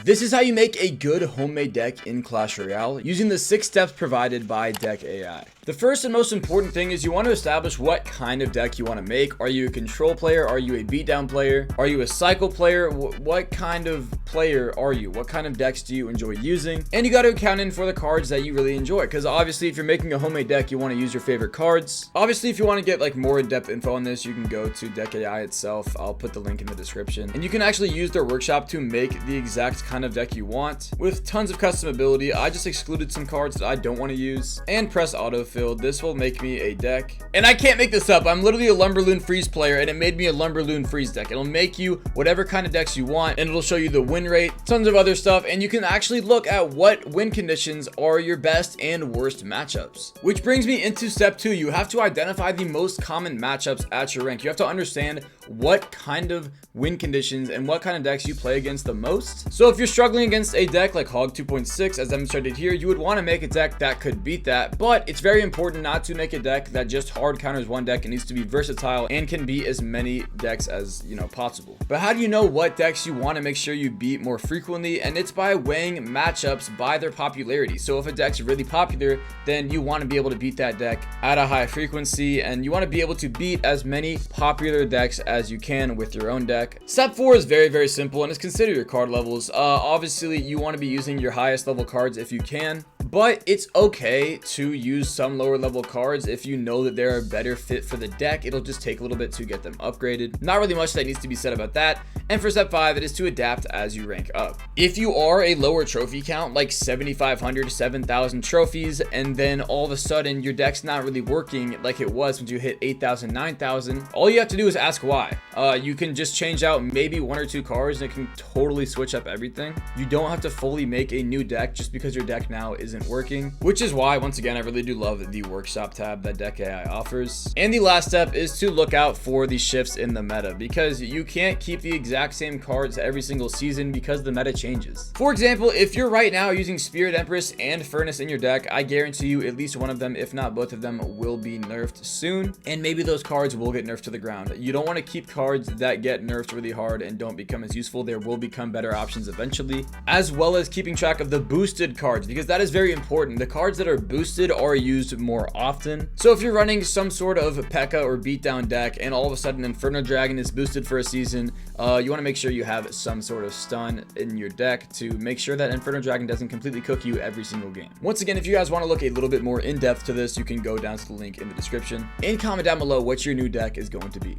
This is how you make a good homemade deck in Clash Royale using the 6 steps provided by Deck AI. The first and most important thing is you want to establish what kind of deck you want to make. Are you a control player? Are you a beatdown player? Are you a cycle player? What kind of player are you? What kind of decks do you enjoy using? And you got to account in for the cards that you really enjoy, because obviously if you're making a homemade deck, you want to use your favorite cards. Obviously, if you want to get like more in-depth info on this, you can go to Deck AI itself. I'll put the link in the description, and you can actually use their workshop to make the exact kind of deck you want with tons of customability. I just excluded some cards that I don't want to use and press autofill. This will make me a deck, and I can't make this up. I'm literally a Lumberloon Freeze player, and it made me a Lumberloon Freeze deck. It'll make you whatever kind of decks you want, and it'll show you the win rate, tons of other stuff, and you can actually look at what win conditions are your best and worst matchups. Which brings me into step 2. You have to identify the most common matchups at your rank. You have to understand what kind of win conditions and what kind of decks you play against the most. So if you're struggling against a deck like Hog 2.6 as demonstrated here, you would want to make a deck that could beat that, but it's very important not to make a deck that just hard counters one deck. It needs to be versatile and can beat as many decks as possible. But how do you know what decks you want to make sure you beat more frequently? And it's by weighing matchups by their popularity. So if a deck's really popular, then you want to be able to beat that deck at a high frequency, and you want to be able to beat as many popular decks as you can with your own deck. Step 4 is very simple, and it's consider your card levels. Obviously you want to be using your highest level cards if you can, but it's okay to use some lower level cards if you know that they're a better fit for the deck. It'll just take a little bit to get them upgraded. Not really much that needs to be said about that. And for step 5, it is to adapt as you rank up. If you are a lower trophy count, like 7,500, 7,000 trophies, and then all of a sudden your deck's not really working like it was when you hit 8,000, 9,000, all you have to do is ask why. You can just change out maybe 1 or 2 cards and it can totally switch up everything. You don't have to fully make a new deck just because your deck now isn't working, which is why, once again, I really do love the workshop tab that Deck AI offers. And the last step is to look out for the shifts in the meta, because you can't keep the exact same cards every single season because the meta changes. For example, if you're right now using Spirit Empress and Furnace in your deck, I guarantee you at least one of them, if not both of them, will be nerfed soon, and maybe those cards will get nerfed to the ground. You don't want to keep cards that get nerfed really hard and don't become as useful. There will become better options eventually, as well as keeping track of the boosted cards, because that is very important. The cards that are boosted are used more often. So if you're running some sort of P.E.K.K.A or beatdown deck and all of a sudden Inferno Dragon is boosted for a season, you want to make sure you have some sort of stun in your deck to make sure that Inferno Dragon doesn't completely cook you every single game. Once again, if you guys want to look a little bit more in depth to this, you can go down to the link in the description and comment down below what your new deck is going to be.